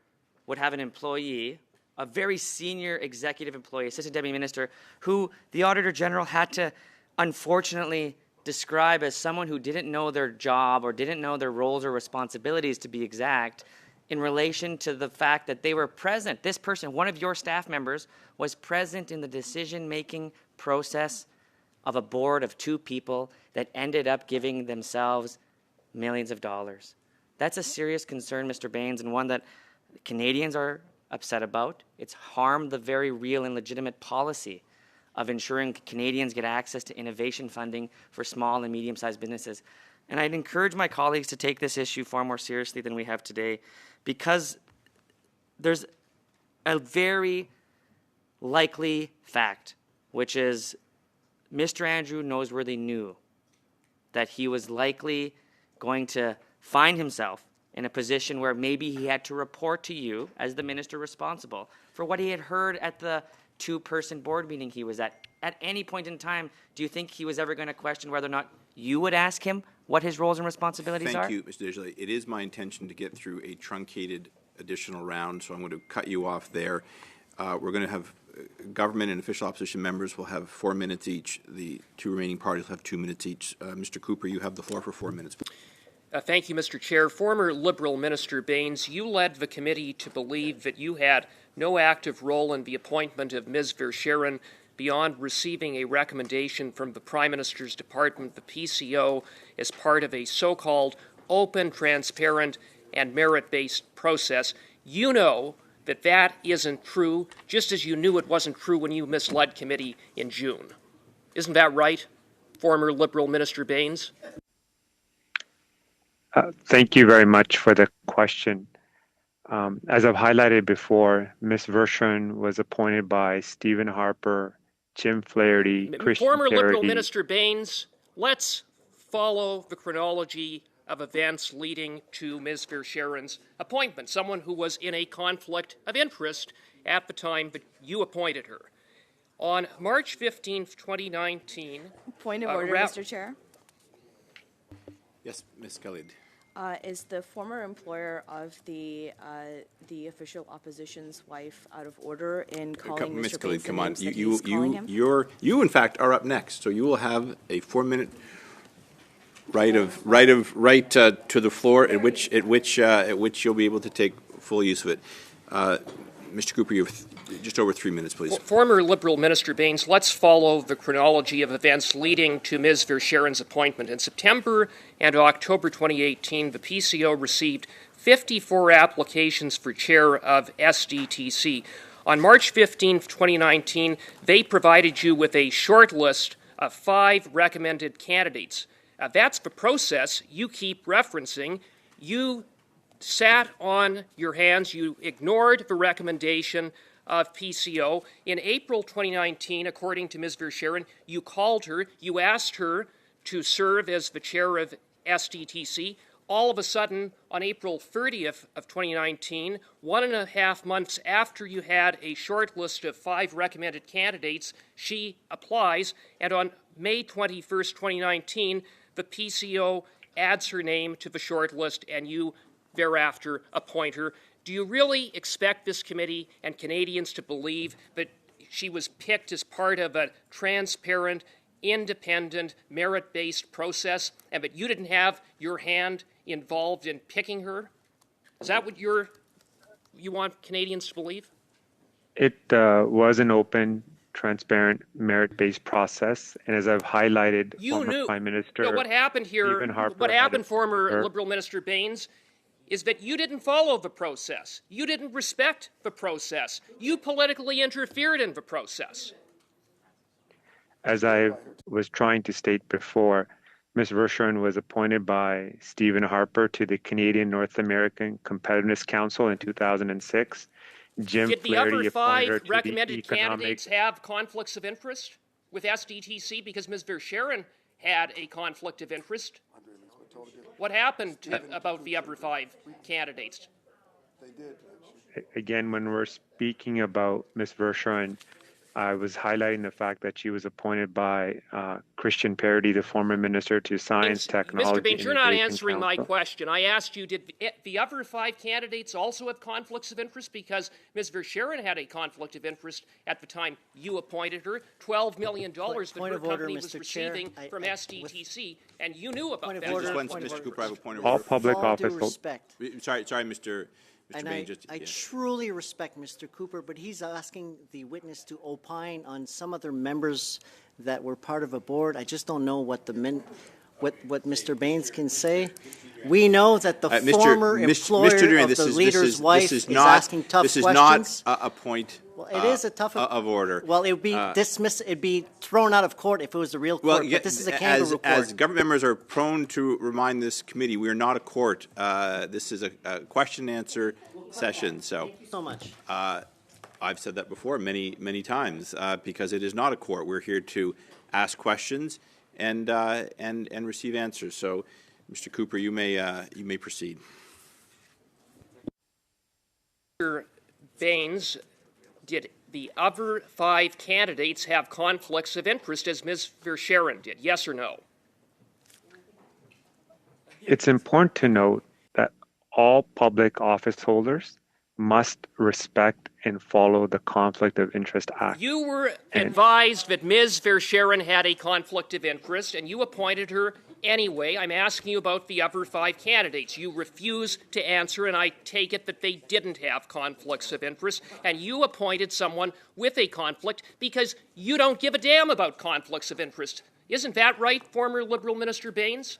would have an employee, a very senior executive employee, assistant deputy minister, who the Auditor General had to unfortunately describe as someone who didn't know their job or didn't know their roles or responsibilities, to be exact, in relation to the fact that they were present. This person, one of your staff members, was present in the decision-making process of a board of 2 people that ended up giving themselves millions of dollars. That's a serious concern, Mr. Baines, and one that Canadians are upset about. It's harmed the very real and legitimate policy of ensuring Canadians get access to innovation funding for small and medium-sized businesses. And I'd encourage my colleagues to take this issue far more seriously than we have today, because there's a very likely fact, which is Mr. Andrew Noseworthy knew that he was likely going to find himself in a position where maybe he had to report to you as the minister responsible for what he had heard at the 2-person board meeting he was at. At any point in time, do you think he was ever going to question whether or not you would ask him what his roles and responsibilities are? Thank you, Mr. Desjardins. It is my intention to get through a truncated additional round, so I'm going to cut you off there. We're going to have government and official opposition members will have 4 minutes each. The 2 remaining parties will have 2 minutes each. Mr. Cooper, you have the floor for 4 minutes. Thank you, Mr. Chair. Former Liberal Minister Baines, you led the committee to believe that you had no active role in the appointment of Ms. Verchuren beyond receiving a recommendation from the Prime Minister's Department, the PCO, as part of a so-called open, transparent, and merit-based process. You know that that isn't true, just as you knew it wasn't true when you misled committee in June. Isn't that right, former Liberal Minister Baines? Thank you very much for the question. As I've highlighted before, Ms. Verchuren was appointed by Stephen Harper Jim Flaherty, Christian Former Liberal Parody. Minister Baines, let's follow the chronology of events leading to Ms. Verscheren's appointment, someone who was in a conflict of interest at the time that you appointed her. On March 15th, 2019... Point of order, Mr. Chair. Yes, Ms. Khalid. Is the former employer of the official opposition's wife out of order in calling Ms. Mr. Khalid, Baines the come on. names that he's calling him? You in fact are up next, so you will have a 4-minute right to the floor at which you'll be able to take full use of it. Mr. Cooper, you have just over 3 minutes, please. Former Liberal Minister Baines, let's follow the chronology of events leading to Ms. Verscheren's appointment. In September and October 2018, the PCO received 54 applications for chair of SDTC. On March 15, 2019, they provided you with a short list of 5 recommended candidates. That's the process you keep referencing. You sat on your hands. You ignored the recommendation of PCO. In April 2019, according to Ms. Verscheren, you called her. You asked her to serve as the chair of SDTC. All of a sudden, on April 30th of 2019, 1.5 months after you had a short list of 5 recommended candidates, she applies, and on May 21st, 2019, the PCO adds her name to the short list, and you thereafter appoint her. Do you really expect this committee and Canadians to believe that she was picked as part of a transparent, independent, merit-based process, and that you didn't have your hand involved in picking her? Is that what you want Canadians to believe? It was an open, transparent, merit-based process, and as I've highlighted, former Prime Minister... No, what happened here, what happened, former Liberal Minister Baines, is that you didn't follow the process. You didn't respect the process. You politically interfered in the process. As I was trying to state before, Ms. Verscheren was appointed by Stephen Harper to the Canadian North American Competitiveness Council in 2006. Did the other 5 recommended candidates have conflicts of interest with SDTC because Ms. Verscheren had a conflict of interest? What happened about the other 5 candidates? Again, when we're speaking about Ms. Verscheren, I was highlighting the fact that she was appointed by Christian Parody, the former Minister to Science, Technology, Mr. Baines, you're not answering my Council. question. I asked you, did the other 5 candidates also have conflicts of interest? Because Ms. Verscheren had a conflict of interest at the time you appointed her, $12 million that her company was receiving from SDTC, and you knew about that. Mr. Cooper, I have a point of All order. public With all due office. respect. Sorry, Mr. And Baines. I truly respect Mr. Cooper, but he's asking the witness to opine on some other members that were part of a board. I just don't know what what Mr. Baines can say. We know that the former employer of the leader's wife is asking tough questions. This is not a point Well, it is a tough of order. Well, it would be dismissed. It'd be thrown out of court if it was the real court. Well, but this is a kangaroo court. as government members are prone to remind this committee, we are not a court. This is a question and answer session. So, Thank you so much. I've said that before many times because it is not a court. We're here to ask questions and receive answers. So, Mr. Cooper, you may proceed. Mr. Baines, did the other 5 candidates have conflicts of interest as Ms. Verscheren did? Yes or no? It's important to note that all public office holders must respect and follow the Conflict of Interest Act. You were advised that Ms. Verscheren had a conflict of interest, and you appointed her anyway. I'm asking you about the other 5 candidates. You refuse to answer, and I take it that they didn't have conflicts of interest, and you appointed someone with a conflict because you don't give a damn about conflicts of interest. Isn't that right, former Liberal Minister Baines?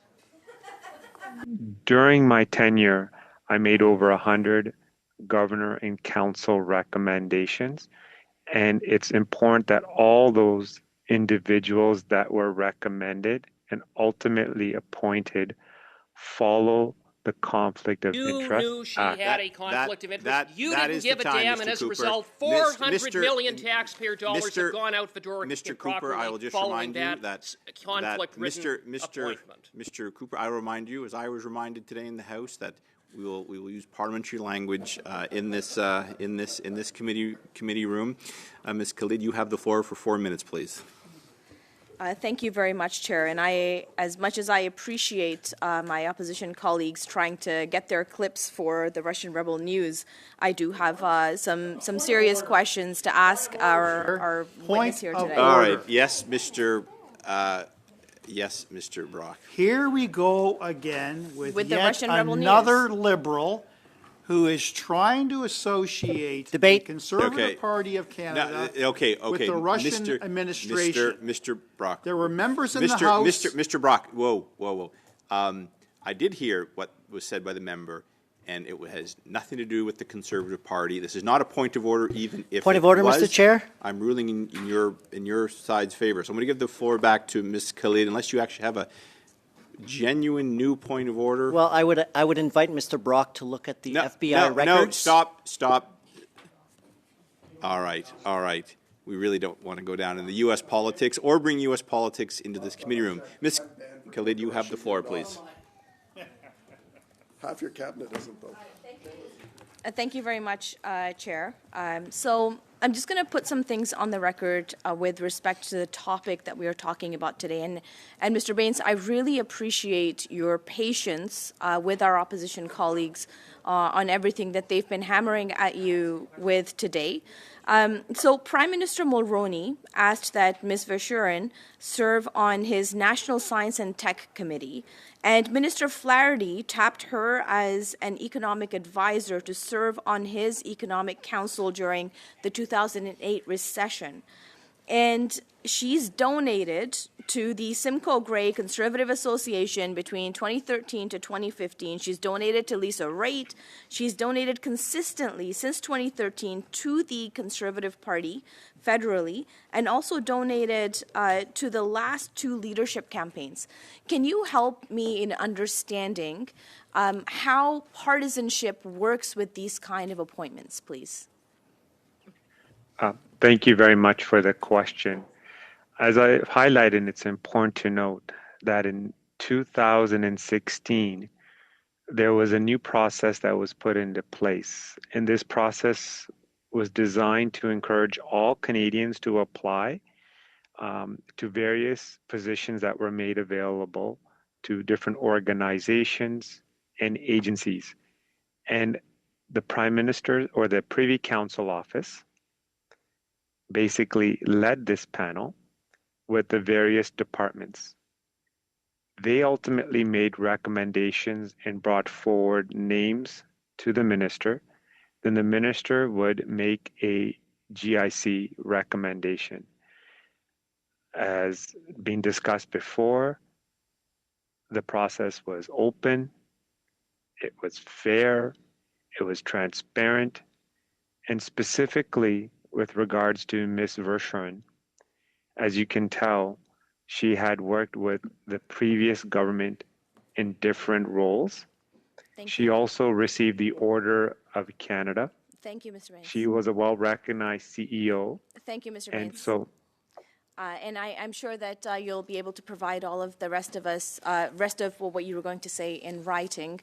During my tenure, I made over 100 governor and council recommendations, and it's important that all those individuals that were recommended and ultimately appointed follow the Conflict of You Interest knew she Act. had a conflict of interest. You that didn't is give the a time, damn, Mr. and as a Cooper. result, Miss- 400 Mr. million taxpayer dollars Mr. have gone out the door Mr. Cooper, I will just remind you that conflict-ridden appointment. Mr. Cooper, I will remind you, as I was reminded today in the House, that we will use parliamentary language in this committee room. Ms. Khalid, you have the floor for 4 minutes, please. Thank you very much, Chair. And as much as I appreciate my opposition colleagues trying to get their clips for the Russian Rebel News, I do have some serious questions to ask our witness here today. All right. Yes, Mr. Brock. Here we go again with the yet Russian Rebel another News. Liberal who is trying to associate Debate. the Conservative Okay. Party of Canada Okay. with the Russian administration. Mr. Brock. There were members in the House. Mr. Brock. Whoa. I did hear what was said by the member, and it has nothing to do with the Conservative Party. This is not a point of order, even if Point it of order, was. Mr. Chair? I'm ruling in your side's favor. So I'm going to give the floor back to Ms. Khalid, unless you actually have a genuine new point of order. Well, I would invite Mr. Brock to look at the FBI records. No, stop. All right. We really don't want to go down in the U.S. politics or bring U.S. politics into this committee room. Ms. Khalid, you have the floor, please. Half your cabinet isn't, though. Thank you very much, Chair. So I'm just going to put some things on the record with respect to the topic that we are talking about today. And Mr. Baines, I really appreciate your patience with our opposition colleagues on everything that they've been hammering at you with today. So Prime Minister Mulroney asked that Ms. Verschuren serve on his National Science and Tech Committee, and Minister Flaherty tapped her as an economic advisor to serve on his Economic Council during the 2008 recession. And she's donated to the Simcoe Gray Conservative Association between 2013 to 2015. She's donated to Lisa Raitt. She's donated consistently since 2013 to the Conservative Party federally, and also donated to the last two leadership campaigns. Can you help me in understanding how partisanship works with these kind of appointments, please? Thank you very much for the question. As I highlighted, it's important to note that in 2016, there was a new process that was put into place. And this process was designed to encourage all Canadians to apply to various positions that were made available to different organizations and agencies. And the Prime Minister or the Privy Council office basically led this panel with the various departments. They ultimately made recommendations and brought forward names to the minister. Then the minister would make a GIC recommendation. As been discussed before, the process was open, it was fair, it was transparent, and specifically with regards to Ms. Verschuren, as you can tell, she had worked with the previous government in different roles. She also received the Order of Canada. Thank you, Mr. Baines. She was a well-recognized CEO. Thank you, Mr. And Baines. so, and I'm sure that you'll be able to provide all of the rest of what you were going to say in writing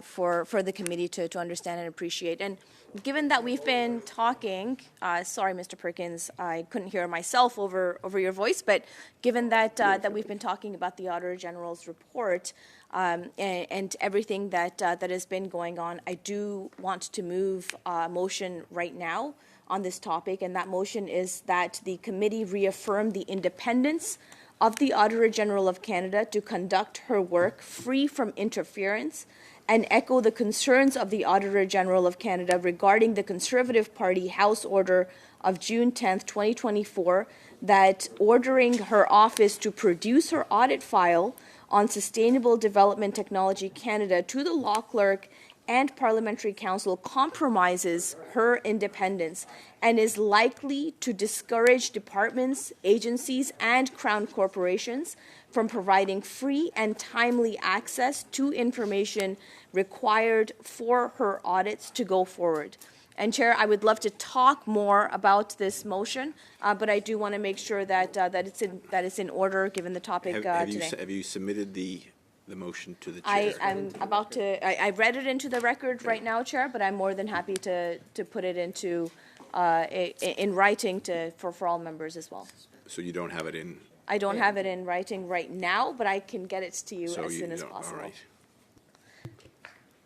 for the committee to understand and appreciate. And given that we've been talking, sorry, Mr. Perkins, I couldn't hear myself over your voice, but given that we've been talking about the Auditor General's report and everything that has been going on, I do want to move a motion right now on this topic, and that motion is that the committee reaffirm the independence of the Auditor General of Canada to conduct her work free from interference, and echo the concerns of the Auditor General of Canada regarding the Conservative Party House Order of June 10th, 2024, that ordering her office to produce her audit file on Sustainable Development Technology Canada to the law clerk and Parliamentary Council compromises her independence and is likely to discourage departments, agencies, and Crown corporations from providing free and timely access to information required for her audits to go forward. And Chair, I would love to talk more about this motion, but I do want to make sure that it's in order given the topic today. Have you submitted the motion to the chair? I am about to. I read it into the record right now, Chair, but I'm more than happy to put it into in writing for all members as well. So you don't have it in? I don't have it in writing right now, but I can get it to you as soon as possible. All right.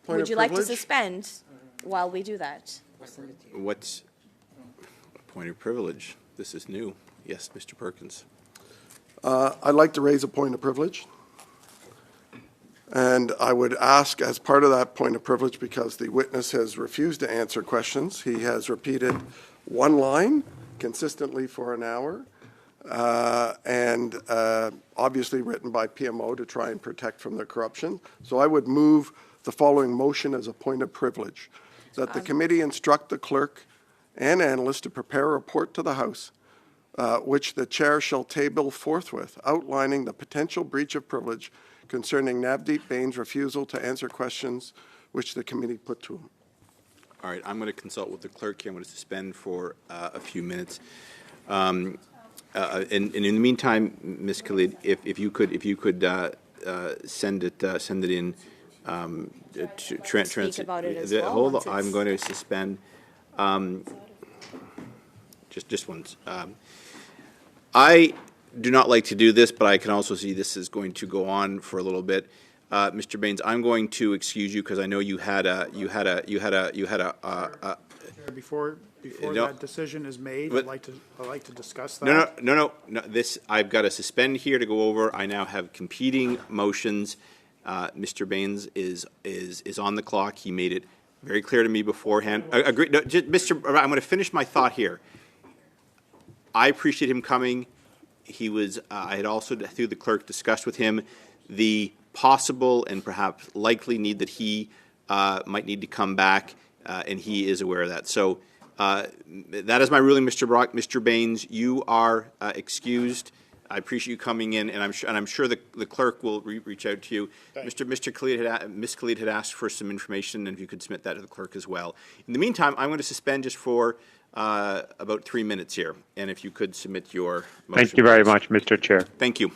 Would you like to suspend while we do that? What's a point of privilege? This is new. Yes, Mr. Perkins. I'd like to raise a point of privilege. And I would ask, as part of that point of privilege, because the witness has refused to answer questions, he has repeated one line consistently for an hour, and obviously written by PMO to try and protect from the corruption. So I would move the following motion as a point of privilege, that the committee instruct the clerk and analyst to prepare a report to the House, which the chair shall table forthwith, outlining the potential breach of privilege concerning Navdeep Bains' refusal to answer questions which the committee put to him. All right, I'm going to consult with the clerk here. I'm going to suspend for a few minutes. And in the meantime, Ms. Khalid, if you could send it in to Speak about it as well, hold on, I'm going to suspend just once. I do not like to do this, but I can also see this is going to go on for a little bit. Mr. Bains, I'm going to excuse you because I know you had a. Before that decision is made, I'd like to discuss that. No. This I've got to suspend here to go over. I now have competing motions. Mr. Bains is on the clock. He made it very clear to me beforehand. Agree, no, I'm going to finish my thought here. I appreciate him coming. He was. I had also, through the clerk, discussed with him the possible and perhaps likely need that he might need to come back, and he is aware of that. So that is my ruling, Mr. Brock. Mr. Bains, you are excused. I appreciate you coming in, and I'm sure the clerk will reach out to you. Mr. Khalid Ms. Khalid had asked for some information, and if you could submit that to the clerk as well. In the meantime, I'm going to suspend just for about 3 minutes here, and if you could submit your motion. Thank you very much, Mr. Chair. Thank you.